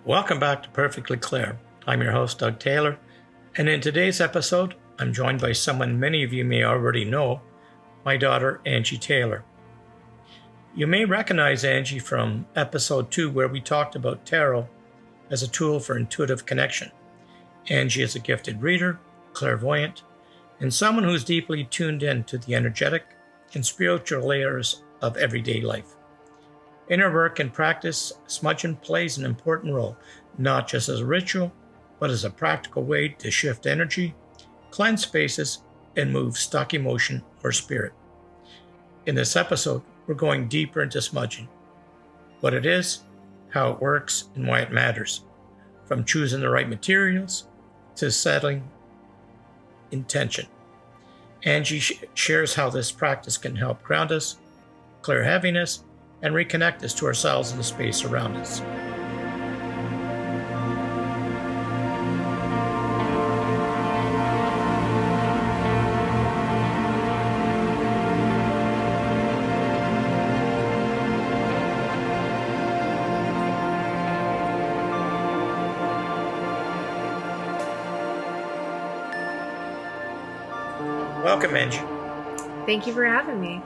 Welcome back to Perfectly Clear. I'm your host, Doug Taylor, and in today's episode, I'm joined by someone many of you may already know, my daughter, Angie Taylor. You may recognize Angie from episode 2, where we talked about tarot as a tool for intuitive connection. Angie is a gifted reader, clairvoyant, and someone who's deeply tuned in to the energetic and spiritual layers of everyday life. In her work and practice, smudging plays an important role, not just as a ritual, but as a practical way to shift energy, cleanse spaces, and move stuck emotion or spirit. In this episode, we're going deeper into smudging, what it is, how it works, and why it matters, from choosing the right materials to settling intention. Angie shares how this practice can help ground us, clear heaviness, and reconnect us to ourselves and the space around us. Welcome, Angie. Thank you for having me.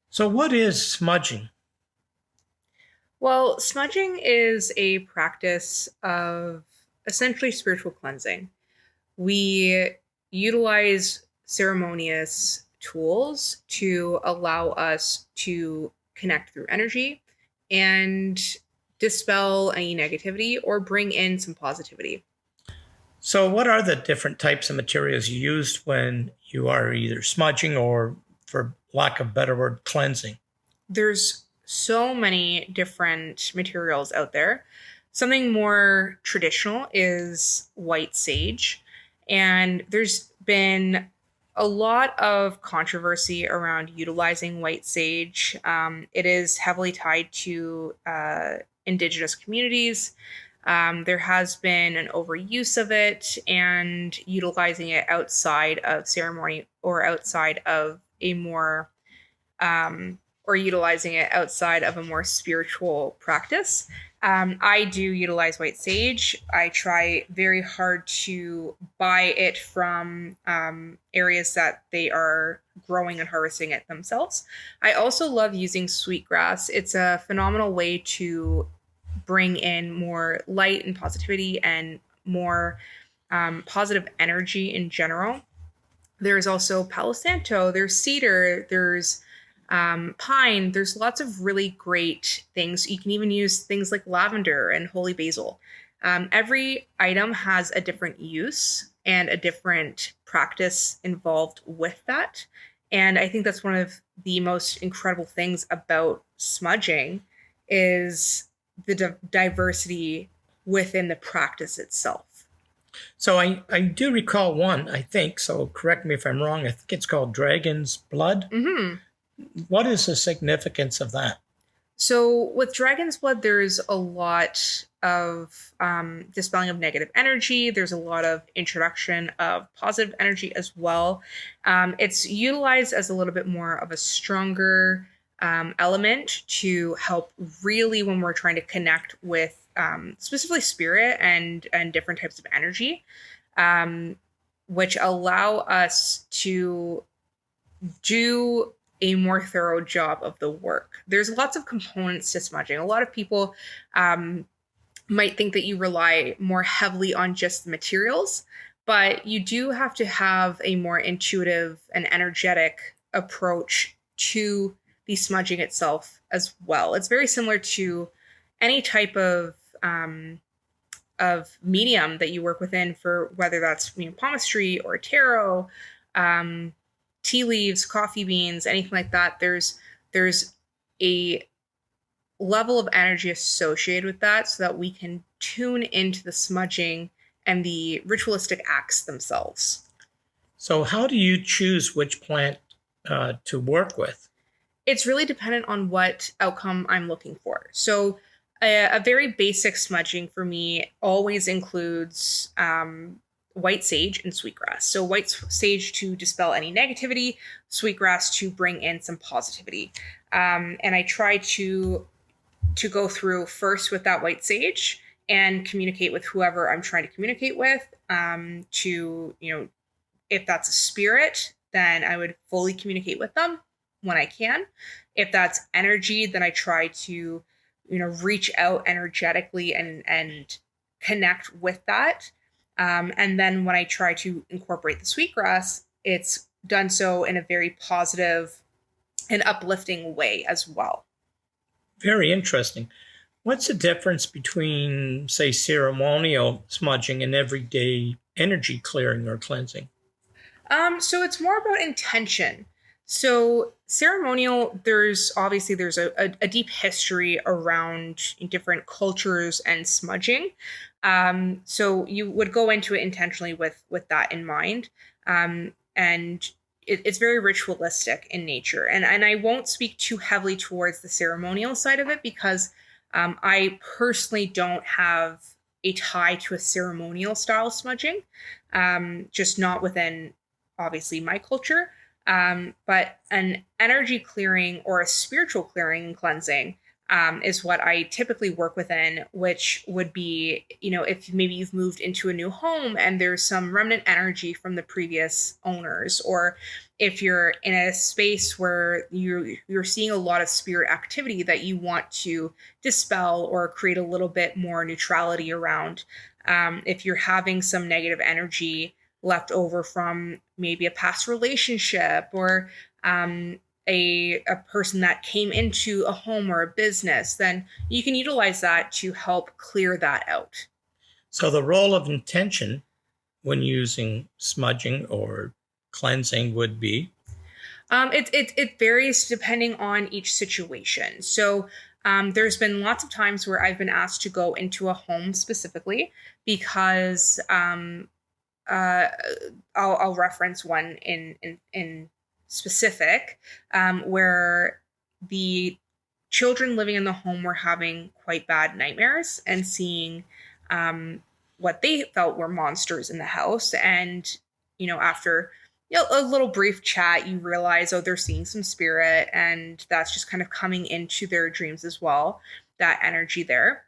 So what is smudging? Well, smudging is a practice of essentially spiritual cleansing. We utilize ceremonious tools to allow us to connect through energy and dispel any negativity or bring in some positivity. So what are the different types of materials you used when you are either smudging or, for lack of a better word, cleansing? There's so many different materials out there. Something more traditional is white sage. And there's been a lot of controversy around utilizing white sage. It is heavily tied to indigenous communities. There has been an overuse of it and utilizing it outside of ceremony or outside of a more or utilizing it outside of a more spiritual practice. I do utilize white sage. I try very hard to buy it from areas that they are growing and harvesting it themselves. I also love using sweetgrass. It's a phenomenal way to bring in more light and positivity and more positive energy in general. There's also Palo Santo, there's cedar, there's pine. There's lots of really great things. You can even use things like lavender and holy basil. Every item has a different use and a different practice involved with that. And I think that's one of the most incredible things about smudging is the diversity within the practice itself. So I do recall one, I think, so correct me if I'm wrong, I think it's called Dragon's Blood. Mm-hmm. What is the significance of that? So with Dragon's Blood, there's a lot of dispelling of negative energy. There's a lot of introduction of positive energy as well. It's utilized as a little bit more of a stronger element to help really when we're trying to connect with specifically spirit and different types of energy, which allow us to do a more thorough job of the work. There's lots of components to smudging. A lot of people might think that you rely more heavily on just the materials, but you do have to have a more intuitive and energetic approach to the smudging itself as well. It's very similar to any type of medium that you work within, for whether that's palmistry or tarot, tea leaves, coffee beans, anything like that. There's a level of energy associated with that so that we can tune into the smudging and the ritualistic acts themselves. So how do you choose which plant to work with? It's really dependent on what outcome I'm looking for. So a very basic smudging for me always includes white sage and sweetgrass. So white sage to dispel any negativity, sweetgrass to bring in some positivity. And I try to go through first with that white sage and communicate with whoever I'm trying to communicate with. If that's a spirit, then I would fully communicate with them when I can. If that's energy, then I try to, reach out energetically and connect with that. And then when I try to incorporate the sweetgrass, it's done so in a very positive and uplifting way as well. Very interesting. What's the difference between, say, ceremonial smudging and everyday energy clearing or cleansing? So it's more about intention. So ceremonial, there's a deep history around different cultures and smudging. So you would go into it intentionally with that in mind. And it's very ritualistic in nature. And I won't speak too heavily towards the ceremonial side of it because I personally don't have a tie to a ceremonial style smudging, just not within obviously my culture. But an energy clearing or a spiritual clearing and cleansing is what I typically work within, which would be, if maybe you've moved into a new home and there's some remnant energy from the previous owners, or if you're in a space where you're seeing a lot of spirit activity that you want to dispel or create a little bit more neutrality around. If you're having some negative energy left over from maybe a past relationship or a person that came into a home or a business, then you can utilize that to help clear that out. So the role of intention when using smudging or cleansing would be? It varies depending on each situation. So there's been lots of times where I've been asked to go into a home specifically because uh, I'll reference one in specific, where the children living in the home were having quite bad nightmares and seeing what they felt were monsters in the house. And, after a little brief chat, you realize, oh, they're seeing some spirit, and that's just kind of coming into their dreams as well, that energy there.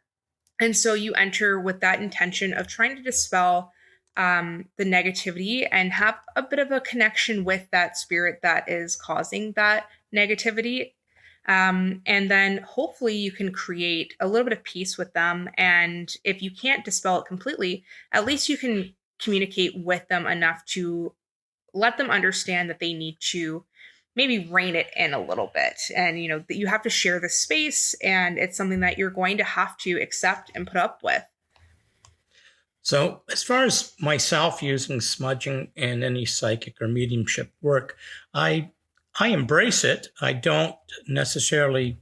And so you enter with that intention of trying to dispel the negativity and have a bit of a connection with that spirit that is causing that negativity. And then hopefully you can create a little bit of peace with them. And if you can't dispel it completely, at least you can communicate with them enough to let them understand that they need to maybe rein it in a little bit. And, that you have to share the space and it's something that you're going to have to accept and put up with. So, as far as myself using smudging and any psychic or mediumship work, I I embrace it. I don't necessarily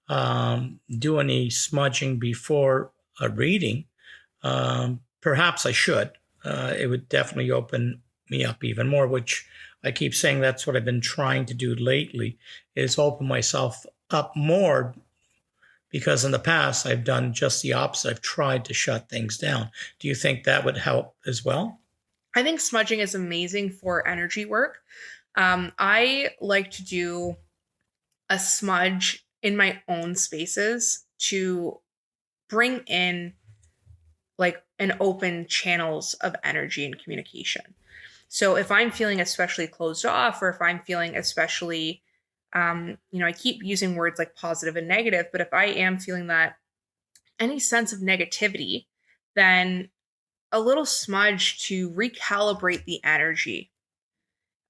do any smudging before a reading. Perhaps I should. It would definitely open me up even more, which I keep saying that's what I've been trying to do lately, is open myself up more, because in the past I've done just the opposite. I've tried to shut things down. Do you think that would help as well? I think smudging is amazing for energy work. I like to do a smudge in my own spaces to bring in like an open channels of energy and communication. So if I'm feeling especially closed off, or if I'm feeling especially, I keep using words like positive and negative, but if I am feeling that any sense of negativity, then a little smudge to recalibrate the energy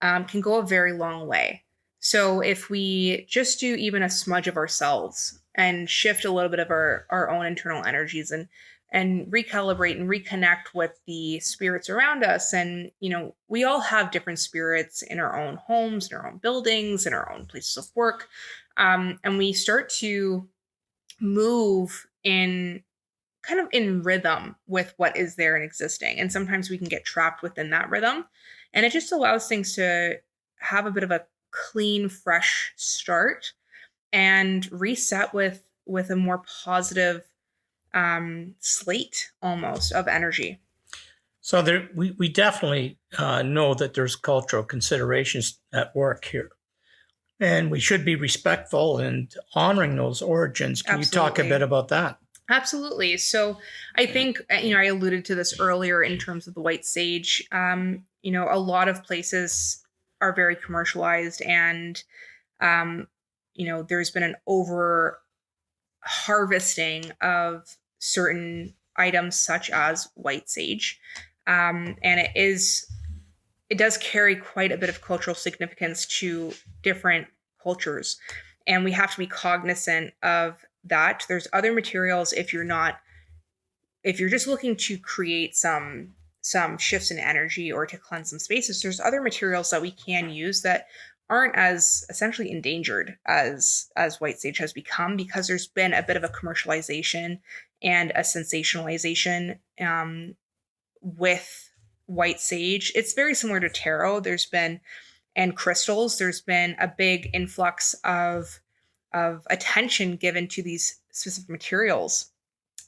can go a very long way. So if we just do even a smudge of ourselves and shift a little bit of our own internal energies and recalibrate and reconnect with the spirits around us. And, we all have different spirits in our own homes, in our own buildings, in our own places of work. And we start to move in kind of in rhythm with what is there and existing. And sometimes we can get trapped within that rhythm. And it just allows things to have a bit of a clean, fresh start and reset with a more positive slate almost of energy. So we definitely know that there's cultural considerations at work here, and we should be respectful and honoring those origins. Can you talk a Absolutely. bit about that? Absolutely. So I think, I alluded to this earlier in terms of the white sage. A lot of places are very commercialized, and, um, there's been an over harvesting of certain items such as white sage. And it does carry quite a bit of cultural significance to different cultures. And we have to be cognizant of that. There's other materials if you're just looking to create some shifts in energy or to cleanse some spaces, there's other materials that we can use that aren't as essentially endangered as white sage has become, because there's been a bit of a commercialization and a sensationalization with white sage. It's very similar to tarot. And crystals. There's been a big influx of attention given to these specific materials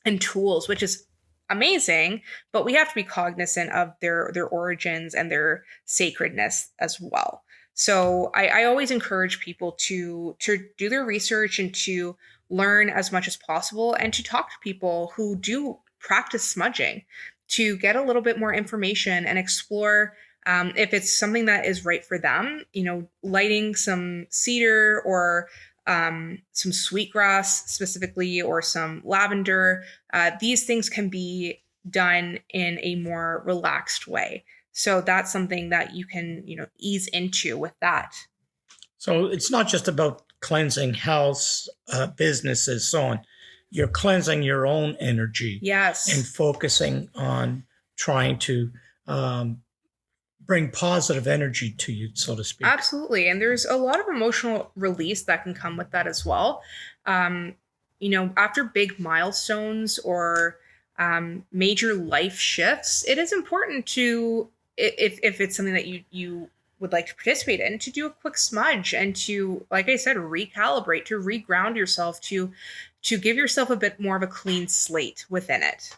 and tools, which is amazing, but we have to be cognizant of their origins and their sacredness as well. So I always encourage people to do their research and to learn as much as possible, and to talk to people who do practice smudging to get a little bit more information and explore, if it's something that is right for them. Lighting some cedar or some sweetgrass specifically, or some lavender. These things can be done in a more relaxed way. So that's something that you can, ease into with that. So it's not just about cleansing house, businesses, so on. You're cleansing your own energy Yes. and focusing on trying to bring positive energy to you, so to speak. Absolutely. And there's a lot of emotional release that can come with that as well. Um, After big milestones or major life shifts, it is important to, if it's something that you would like to participate in, to do a quick smudge and to, like I said, recalibrate, to reground yourself, to give yourself a bit more of a clean slate within it.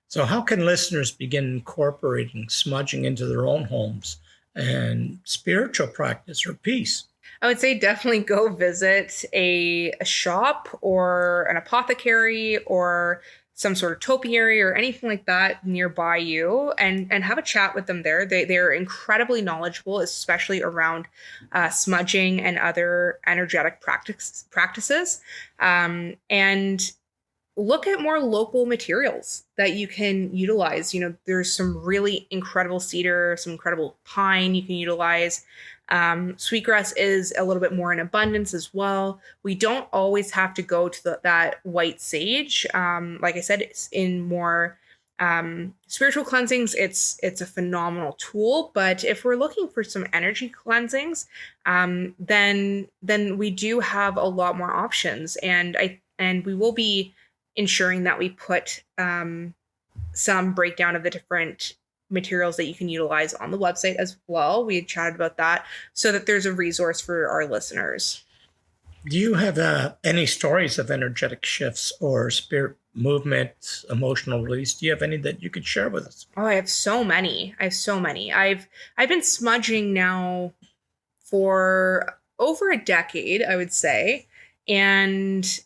So, how can listeners begin incorporating smudging into their own homes and spiritual practice or peace? I would say definitely go visit a shop or an apothecary or some sort of topiary or anything like that nearby you, and have a chat with them there. They're incredibly knowledgeable, especially around smudging and other energetic practices. And look at more local materials that you can utilize. There's some really incredible cedar, some incredible pine you can utilize. Sweetgrass is a little bit more in abundance as well. We don't always have to go to that white sage. Like I said, it's in more spiritual cleansings. It's a phenomenal tool. But if we're looking for some energy cleansings, then we do have a lot more options, and we will be ensuring that we put some breakdown of the different materials that you can utilize on the website as well. We had chatted about that so that there's a resource for our listeners. Do you have any stories of energetic shifts or spirit movement, emotional release? Do you have any that you could share with us? Oh, I have so many. I've been smudging now for over a decade, I would say, and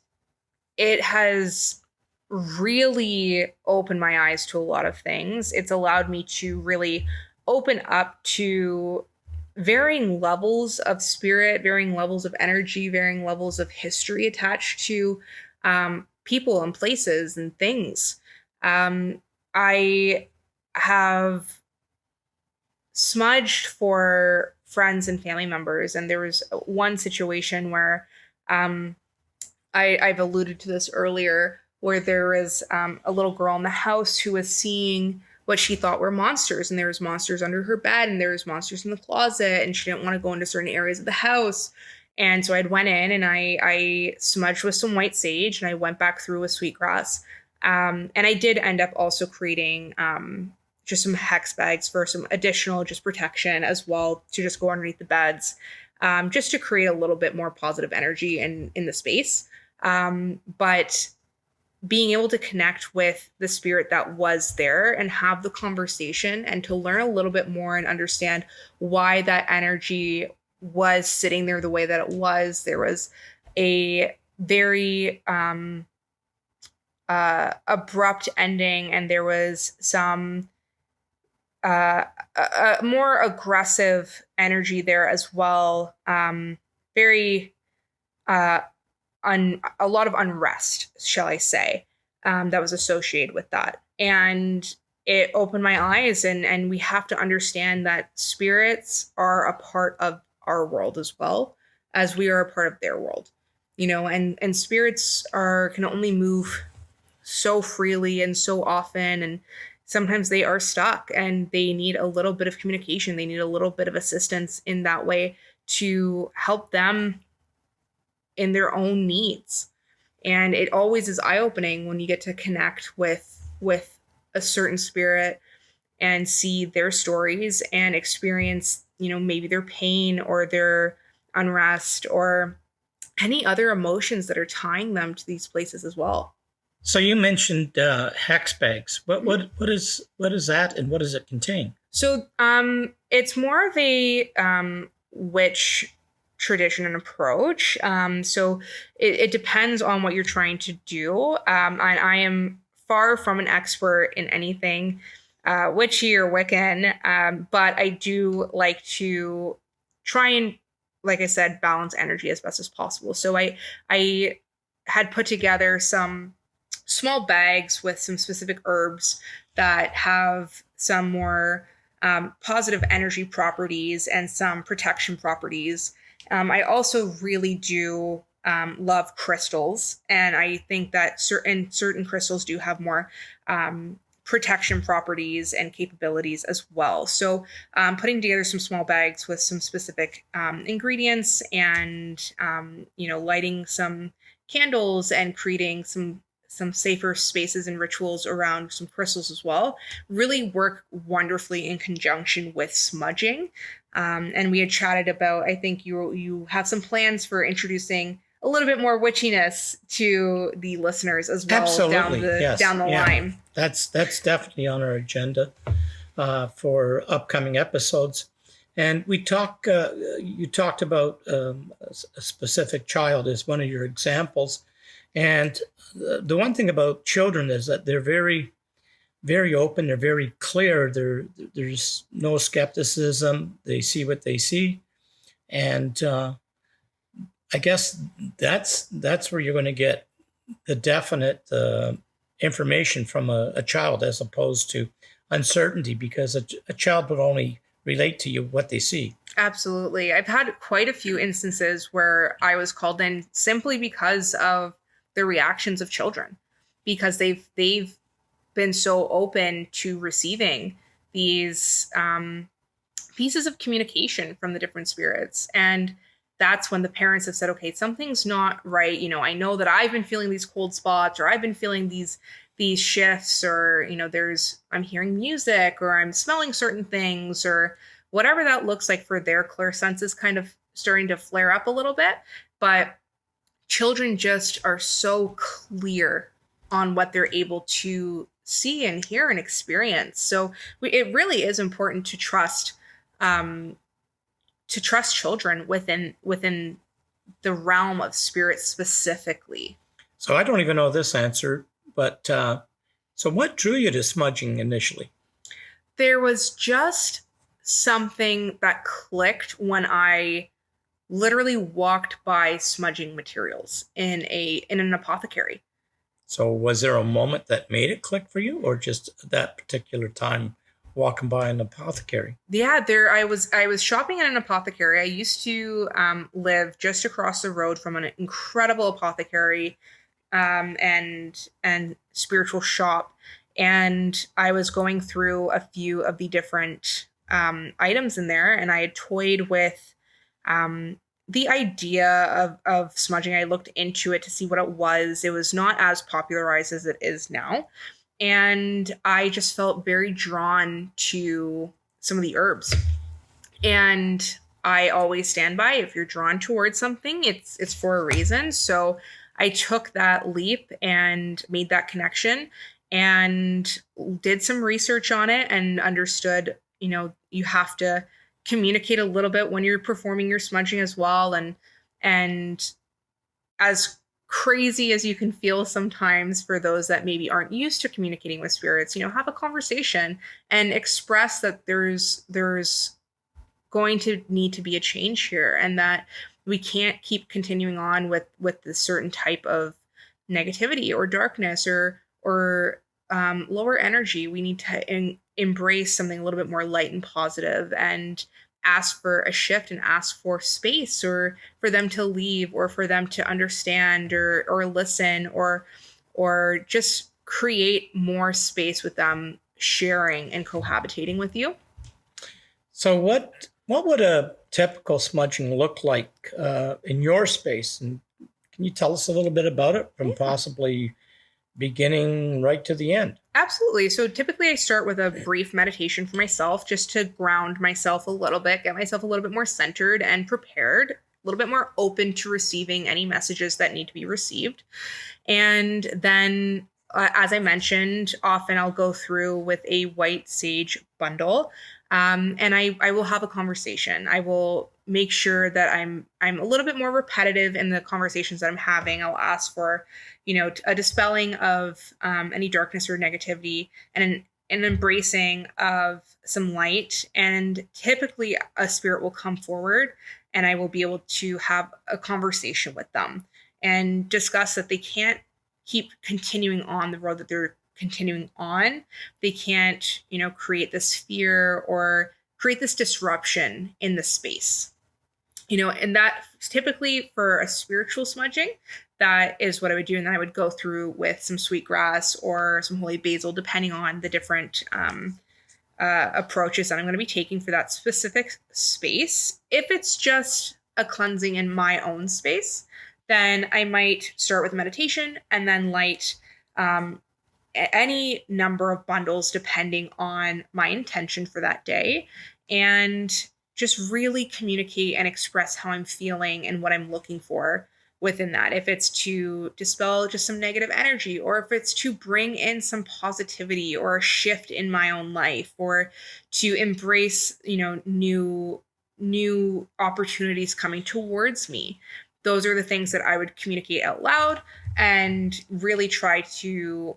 it has really opened my eyes to a lot of things. It's allowed me to really open up to varying levels of spirit, varying levels of energy, varying levels of history attached to people and places and things. I have smudged for friends and family members, and there was one situation where I've alluded to this earlier, where there was a little girl in the house who was seeing what she thought were monsters, and there was monsters under her bed, and there was monsters in the closet, and she didn't want to go into certain areas of the house. And so I went in and I smudged with some white sage, and I went back through with sweetgrass. And I did end up also creating just some hex bags for some additional just protection as well, to just go underneath the beds, just to create a little bit more positive energy in the space. But being able to connect with the spirit that was there and have the conversation, and to learn a little bit more and understand why that energy was sitting there the way that it was. There was a very abrupt ending, and there was some a more aggressive energy there as well. Very uh, a lot of unrest, shall I say, that was associated with that. And it opened my eyes, and we have to understand that spirits are a part of our world as well as we are a part of their world. And spirits are can only move so freely and so often, and sometimes they are stuck and they need a little bit of communication. They need a little bit of assistance in that way to help them in their own needs. And it always is eye-opening when you get to connect with a certain spirit and see their stories and experience, maybe their pain or their unrest or any other emotions that are tying them to these places as well. So you mentioned hex bags. What is that, and what does it contain? So it's more of a witch tradition and approach. So it depends on what you're trying to do. And I am far from an expert in anything witchy or Wiccan, but I do like to try and, like I said, balance energy as best as possible. So I had put together some small bags with some specific herbs that have some more positive energy properties and some protection properties. I also really do love crystals, and I think that certain crystals do have more protection properties and capabilities as well. So putting together some small bags with some specific ingredients and lighting some candles and creating some safer spaces and rituals around some crystals as well really work wonderfully in conjunction with smudging. And we had chatted about, I think you have some plans for introducing a little bit more witchiness to the listeners as well. Absolutely, down the line. That's definitely on our agenda for upcoming episodes. And you talked about a specific child as one of your examples. And the one thing about children is that they're very, very open. They're very clear. There's no skepticism. They see what they see. And I guess that's where you're going to get the definite information from a child, as opposed to uncertainty, because a child would only relate to you what they see. Absolutely. I've had quite a few instances where I was called in simply because of the reactions of children, because they've been so open to receiving these pieces of communication from the different spirits. And that's when the parents have said, okay, something's not right. I know that I've been feeling these cold spots, or I've been feeling these shifts, or, I'm hearing music, or I'm smelling certain things, or whatever that looks like for their clear senses kind of starting to flare up a little bit. But children just are so clear on what they're able to see and hear and experience. So it really is important to trust children within the realm of spirit specifically. So I don't even know this answer, but so what drew you to smudging initially? There was just something that clicked when I literally walked by smudging materials in an apothecary. So was there a moment that made it click for you, or just that particular time walking by an apothecary? Yeah, I was shopping at an apothecary. I used to live just across the road from an incredible apothecary and spiritual shop. And I was going through a few of the different items in there, and I had toyed with the idea of smudging. I looked into it to see what it was. It was not as popularized as it is now. And I just felt very drawn to some of the herbs. And I always stand by, if you're drawn towards something, it's for a reason. So I took that leap and made that connection and did some research on it and understood, you have to communicate a little bit when you're performing your smudging as well. And as crazy as you can feel sometimes for those that maybe aren't used to communicating with spirits, have a conversation and express that there's going to need to be a change here, and that we can't keep continuing on with this certain type of negativity or darkness or lower energy. We need to embrace something a little bit more light and positive, and ask for a shift and ask for space, or for them to leave, or for them to understand, or listen, or just create more space with them sharing and cohabitating with you. So what would a typical smudging look like in your space? And can you tell us a little bit about it from possibly beginning right to the end? Absolutely. So typically I start with a brief meditation for myself, just to ground myself a little bit, get myself a little bit more centered and prepared, a little bit more open to receiving any messages that need to be received. And then, as I mentioned, often I'll go through with a white sage bundle, and I will have a conversation. I will make sure that I'm a little bit more repetitive in the conversations that I'm having. I'll ask for, a dispelling of any darkness or negativity, and an embracing of some light. And typically, a spirit will come forward, and I will be able to have a conversation with them and discuss that they can't keep continuing on the road that they're continuing on. They can't, create this fear or create this disruption in the space. And that typically for a spiritual smudging, that is what I would do. And then I would go through with some sweetgrass or some holy basil, depending on the different approaches that I'm going to be taking for that specific space. If it's just a cleansing in my own space, then I might start with meditation and then light any number of bundles depending on my intention for that day, and just really communicate and express how I'm feeling and what I'm looking for within that. If it's to dispel just some negative energy, or if it's to bring in some positivity or a shift in my own life, or to embrace, new opportunities coming towards me. Those are the things that I would communicate out loud and really try to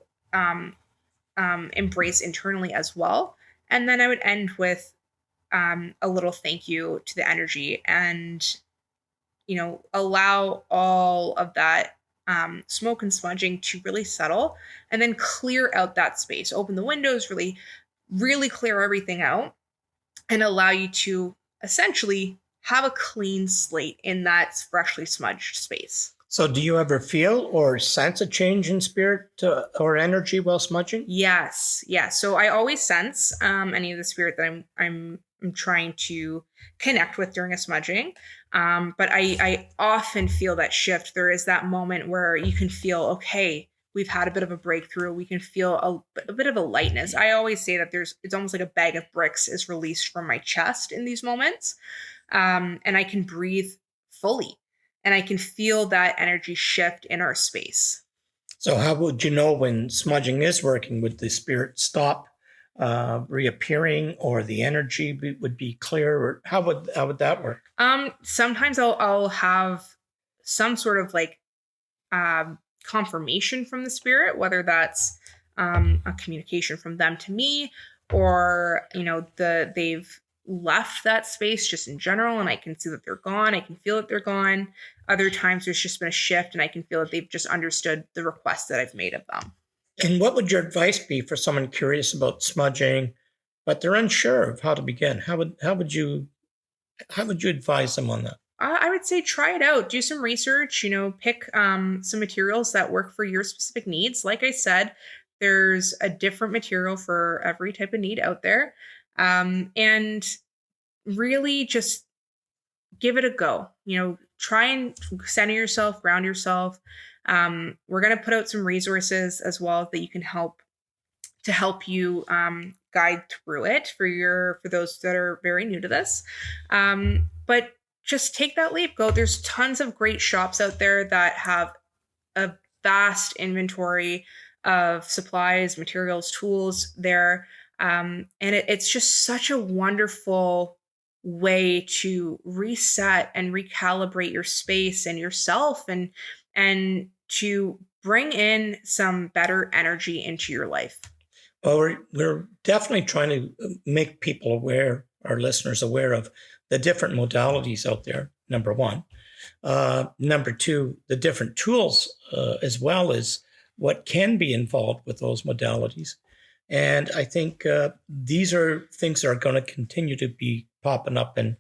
embrace internally as well. And then I would end with a little thank you to the energy, and allow all of that smoke and smudging to really settle, and then clear out that space. Open the windows, really, really clear everything out, and allow you to essentially have a clean slate in that freshly smudged space. So do you ever feel or sense a change in spirit or energy while smudging? Yes. So I always sense any of the spirit that I'm trying to connect with during a smudging. But I often feel that shift. There is that moment where you can feel, okay, we've had a bit of a breakthrough. We can feel a bit of a lightness. I always say that it's almost like a bag of bricks is released from my chest in these moments. And I can breathe fully, and I can feel that energy shift in our space. So how would you know when smudging is working? Would the spirit stop reappearing, or the energy would be clear? Or how would that work? Sometimes I'll have some sort of like confirmation from the spirit, whether that's a communication from them to me, or they've left that space just in general, and I can see that they're gone. I can feel that they're gone. Other times there's just been a shift, and I can feel that they've just understood the request that I've made of them. And what would your advice be for someone curious about smudging, but they're unsure of how to begin? How would you advise them on that? I would say try it out. Do some research. Pick some materials that work for your specific needs. Like I said, there's a different material for every type of need out there, and really just give it a go. Try and center yourself, ground yourself. We're going to put out some resources as well that you can help you guide through it for those that are very new to this. But just take that leap. Go. There's tons of great shops out there that have a vast inventory of supplies, materials, tools there. And it's just such a wonderful way to reset and recalibrate your space and yourself, and to bring in some better energy into your life? Well, we're definitely trying to make people aware, our listeners aware of the different modalities out there, number one. Number two, the different tools, as well as what can be involved with those modalities. And I think these are things that are going to continue to be popping up in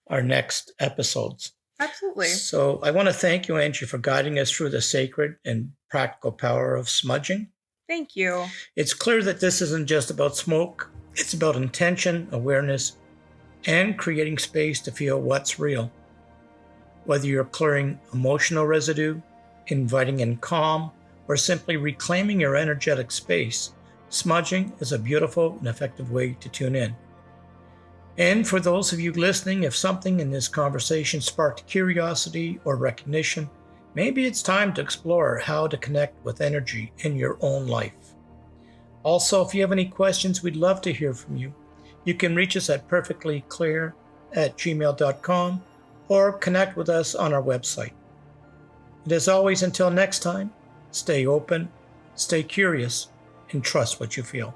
our next episodes. Absolutely. So I want to thank you, Angie, for guiding us through the sacred and practical power of smudging. Thank you. It's clear that this isn't just about smoke. It's about intention, awareness, and creating space to feel what's real. Whether you're clearing emotional residue, inviting in calm, or simply reclaiming your energetic space, smudging is a beautiful and effective way to tune in. And for those of you listening, if something in this conversation sparked curiosity or recognition, maybe it's time to explore how to connect with energy in your own life. Also, if you have any questions, we'd love to hear from you. You can reach us at perfectlyclear@gmail.com or connect with us on our website. And as always, until next time, stay open, stay curious, and trust what you feel.